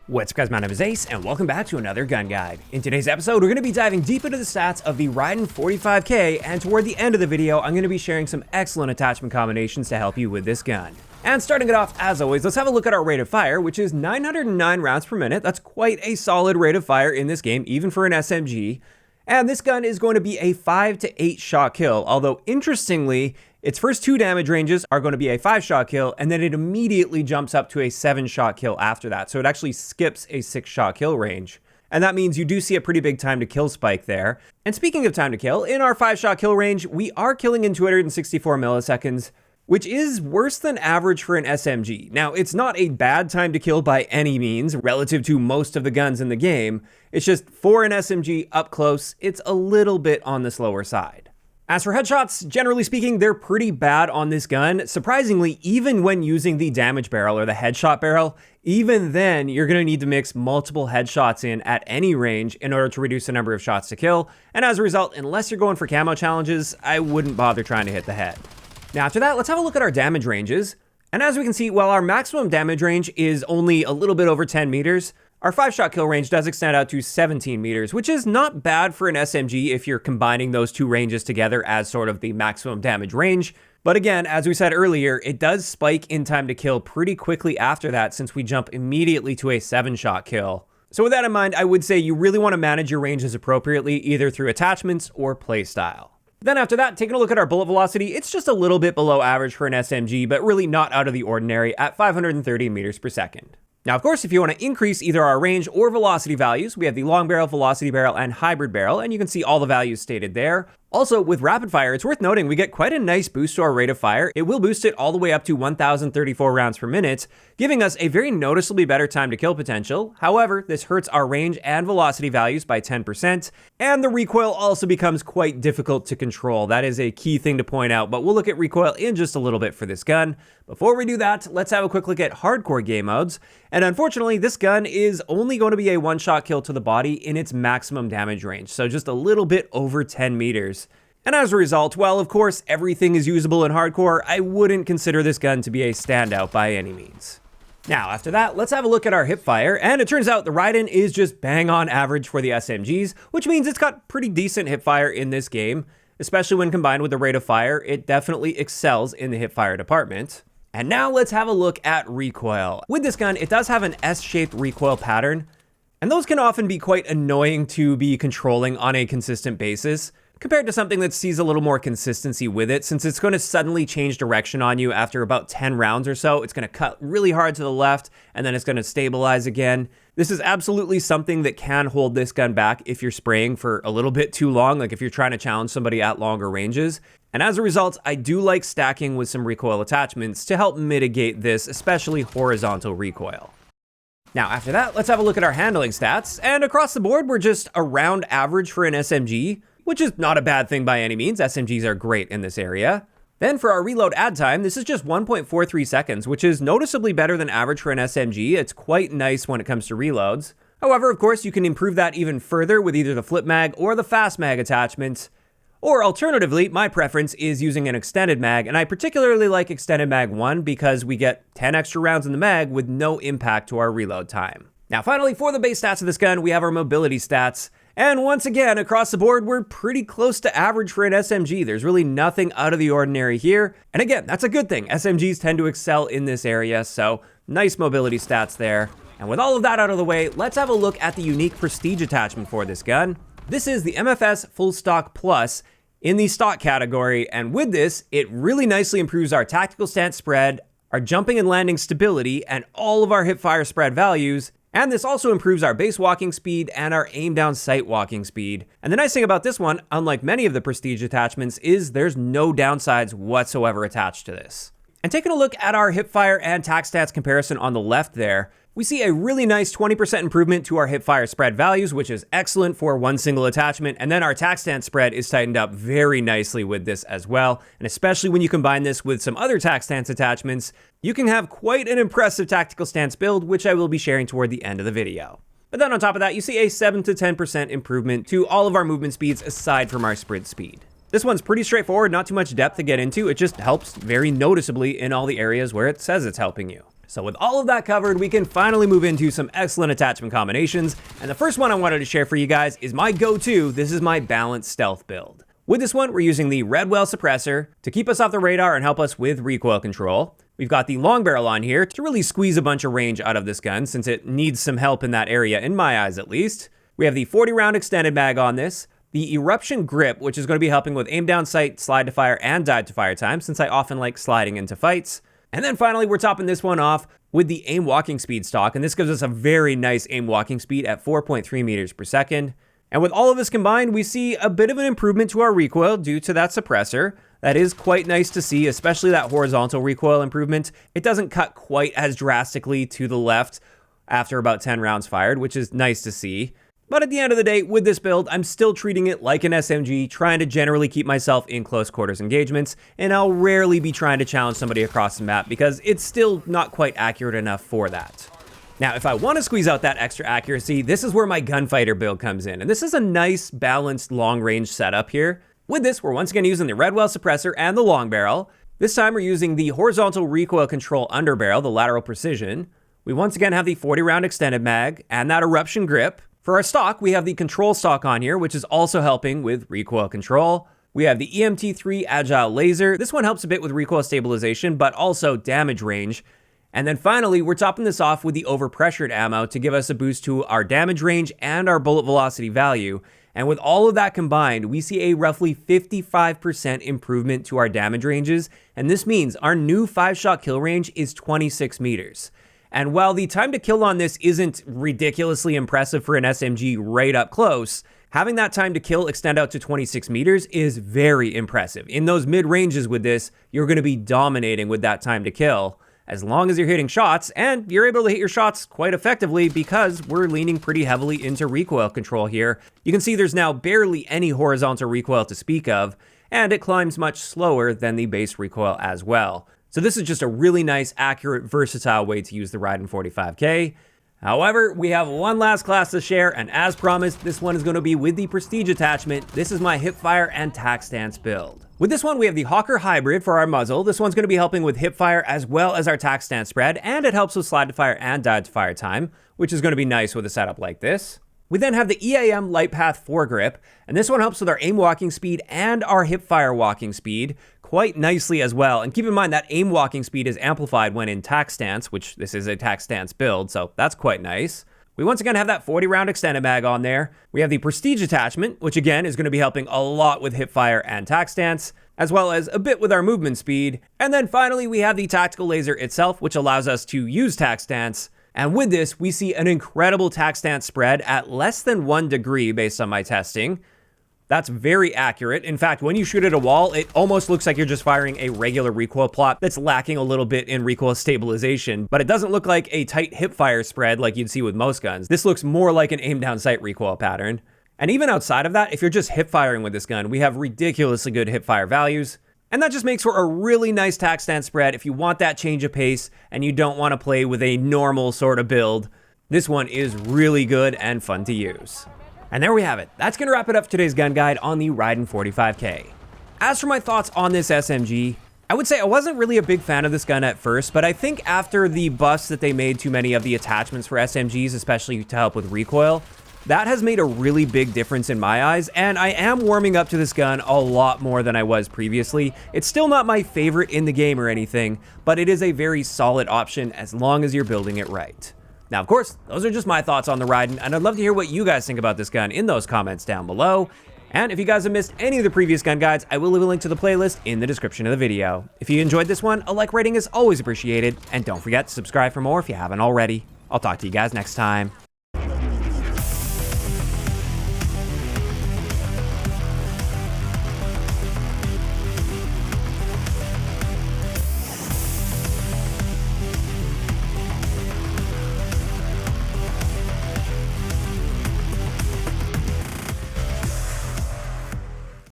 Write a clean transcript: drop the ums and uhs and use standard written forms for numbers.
What's up guys, my name is Ace, and welcome back to another gun guide. In today's episode, we're going to be diving deep into the stats of the Ryden 45k, and toward the end of the video, I'm going to be sharing some excellent attachment combinations to help you with this gun. And starting it off, as always, let's have a look at our rate of fire, which is 909 rounds per minute. That's quite a solid rate of fire in this game, even for an SMG. And this gun is going to be a 5 to 8 shot kill, although interestingly, its first two damage ranges are going to be a 5-shot kill, and then it immediately jumps up to a 7-shot kill after that. So it actually skips a 6-shot kill range. And that means you do see a pretty big time to kill spike there. And speaking of time to kill, in our 5-shot kill range, we are killing in 264 milliseconds, which is worse than average for an SMG. Now, it's not a bad time to kill by any means, relative to most of the guns in the game. It's just for an SMG up close, it's a little bit on the slower side. As for headshots, generally speaking, they're pretty bad on this gun. Surprisingly, even when using the damage barrel or the headshot barrel, even then, you're going to need to mix multiple headshots in at any range in order to reduce the number of shots to kill. And as a result, unless you're going for camo challenges, I wouldn't bother trying to hit the head. Now after that, let's have a look at our damage ranges. And as we can see, while our maximum damage range is only a little bit over 10 meters, our 5-shot kill range does extend out to 17 meters, which is not bad for an SMG if you're combining those two ranges together as sort of the maximum damage range. But again, as we said earlier, it does spike in time to kill pretty quickly after that, since we jump immediately to a 7-shot kill. So with that in mind, I would say you really want to manage your ranges appropriately, either through attachments or playstyle. Then after that, taking a look at our bullet velocity, it's just a little bit below average for an SMG, but really not out of the ordinary at 530 meters per second. Now, of course, if you want to increase either our range or velocity values, we have the long barrel, velocity barrel, and hybrid barrel, and you can see all the values stated there. Also, with rapid fire, it's worth noting we get quite a nice boost to our rate of fire. It will boost it all the way up to 1,034 rounds per minute, giving us a very noticeably better time to kill potential. However, this hurts our range and velocity values by 10%, and the recoil also becomes quite difficult to control. That is a key thing to point out, but we'll look at recoil in just a little bit for this gun. Before we do that, let's have a quick look at hardcore game modes. And unfortunately, this gun is only going to be a 1-shot kill to the body in its maximum damage range, so just a little bit over 10 meters. And as a result, while of course everything is usable in hardcore, I wouldn't consider this gun to be a standout by any means. Now, after that, let's have a look at our hipfire, and it turns out the Ryden is just bang on average for the SMGs, which means it's got pretty decent hipfire in this game, especially when combined with the rate of fire. It definitely excels in the hipfire department. And now let's have a look at recoil. With this gun, it does have an S-shaped recoil pattern, and those can often be quite annoying to be controlling on a consistent basis, compared to something that sees a little more consistency with it, since it's going to suddenly change direction on you after about 10 rounds or so. It's going to cut really hard to the left, and then it's going to stabilize again. This is absolutely something that can hold this gun back if you're spraying for a little bit too long, like if you're trying to challenge somebody at longer ranges. And as a result, I do like stacking with some recoil attachments to help mitigate this, especially horizontal recoil. Now after that, let's have a look at our handling stats, and across the board, we're just around average for an SMG, which is not a bad thing by any means. SMGs are great in this area. Then for our reload add time, this is just 1.43 seconds, which is noticeably better than average for an SMG. It's quite nice when it comes to reloads. However, of course, you can improve that even further with either the flip mag or the fast mag attachment. Or alternatively, my preference is using an extended mag, and I particularly like extended mag 1 because we get 10 extra rounds in the mag with no impact to our reload time. Now finally, for the base stats of this gun, we have our mobility stats. And once again, across the board, we're pretty close to average for an SMG. There's really nothing out of the ordinary here. And again, that's a good thing. SMGs tend to excel in this area, so nice mobility stats there. And with all of that out of the way, let's have a look at the unique prestige attachment for this gun. This is the MFS Full Stock Plus in the stock category, and with this, it really nicely improves our tactical stance spread, our jumping and landing stability, and all of our hipfire spread values. And this also improves our base walking speed and our aim down sight walking speed. And the nice thing about this one, unlike many of the prestige attachments, is there's no downsides whatsoever attached to this. And taking a look at our hipfire and tac stats comparison on the left there, we see a really nice 20% improvement to our hipfire spread values, which is excellent for one single attachment. And then our tac stance spread is tightened up very nicely with this as well. And especially when you combine this with some other tac stance attachments, you can have quite an impressive tactical stance build, which I will be sharing toward the end of the video. But then on top of that, you see a 7 to 10% improvement to all of our movement speeds aside from our sprint speed. This one's pretty straightforward, not too much depth to get into. It just helps very noticeably in all the areas where it says it's helping you. So with all of that covered, we can finally move into some excellent attachment combinations. And the first one I wanted to share for you guys is my go-to. This is my balanced stealth build. With this one, we're using the Recoil suppressor to keep us off the radar and help us with recoil control. We've got the long barrel on here to really squeeze a bunch of range out of this gun, since it needs some help in that area, in my eyes at least. We have the 40 round extended mag on this, the eruption grip, which is going to be helping with aim down sight, slide to fire, and dive to fire time, since I often like sliding into fights. And then finally, we're topping this one off with the aim walking speed stock, and this gives us a very nice aim walking speed at 4.3 meters per second. And with all of this combined, we see a bit of an improvement to our recoil due to that suppressor. That is quite nice to see, especially that horizontal recoil improvement. It doesn't cut quite as drastically to the left after about 10 rounds fired, which is nice to see. But at the end of the day, with this build, I'm still treating it like an SMG, trying to generally keep myself in close quarters engagements, and I'll rarely be trying to challenge somebody across the map because it's still not quite accurate enough for that. Now, if I want to squeeze out that extra accuracy, this is where my gunfighter build comes in, and this is a nice, balanced, long-range setup here. With this, we're once again using the Recoil suppressor and the long barrel. This time we're using the horizontal recoil control underbarrel, the lateral precision. We once again have the 40 round extended mag and that eruption grip. For our stock, we have the control stock on here, which is also helping with recoil control. We have the EMT3 agile laser. This one helps a bit with recoil stabilization, but also damage range. And then finally, we're topping this off with the overpressured ammo to give us a boost to our damage range and our bullet velocity value. And with all of that combined, we see a roughly 55% improvement to our damage ranges. And this means our new 5-shot kill range is 26 meters. And while the time to kill on this isn't ridiculously impressive for an SMG right up close, having that time to kill extend out to 26 meters is very impressive. In those mid ranges with this, you're going to be dominating with that time to kill, as long as you're hitting shots, and you're able to hit your shots quite effectively because we're leaning pretty heavily into recoil control here. You can see there's now barely any horizontal recoil to speak of, and it climbs much slower than the base recoil as well. So this is just a really nice, accurate, versatile way to use the Ryden 45k. However, we have one last class to share, and as promised, this one is going to be with the Prestige attachment. This is my Hipfire and tack stance build. With this one, we have the Hawker Hybrid for our muzzle. This one's going to be helping with Hipfire as well as our tack stance spread, and it helps with slide to fire and dive to fire time, which is going to be nice with a setup like this. We then have the EAM Light Path foregrip, and this one helps with our aim walking speed and our Hipfire walking speed quite nicely as well. And keep in mind that aim walking speed is amplified when in tack stance, which this is a tack stance build, so that's quite nice. We once again have that 40 round extended mag on there. We have the Prestige attachment, which again is going to be helping a lot with Hipfire and tack stance, as well as a bit with our movement speed. And then finally, we have the tactical laser itself, which allows us to use tack stance. And with this, we see an incredible tack stance spread at less than 1 degree based on my testing. That's very accurate. In fact, when you shoot at a wall, it almost looks like you're just firing a regular recoil plot that's lacking a little bit in recoil stabilization, but it doesn't look like a tight hipfire spread like you'd see with most guns. This looks more like an aim down sight recoil pattern. And even outside of that, if you're just hip firing with this gun, we have ridiculously good hip fire values. And that just makes for a really nice tack stance spread if you want that change of pace and you don't want to play with a normal sort of build. This one is really good and fun to use. And there we have it. That's going to wrap it up for today's gun guide on the Ryden 45k. As for my thoughts on this SMG, I would say I wasn't really a big fan of this gun at first, but I think after the buffs that they made to many of the attachments for SMGs, especially to help with recoil, that has made a really big difference in my eyes, and I am warming up to this gun a lot more than I was previously. It's still not my favorite in the game or anything, but it is a very solid option as long as you're building it right. Now, of course, those are just my thoughts on the Ryden, and I'd love to hear what you guys think about this gun in those comments down below. And if you guys have missed any of the previous gun guides, I will leave a link to the playlist in the description of the video. If you enjoyed this one, a like rating is always appreciated, and don't forget to subscribe for more if you haven't already. I'll talk to you guys next time.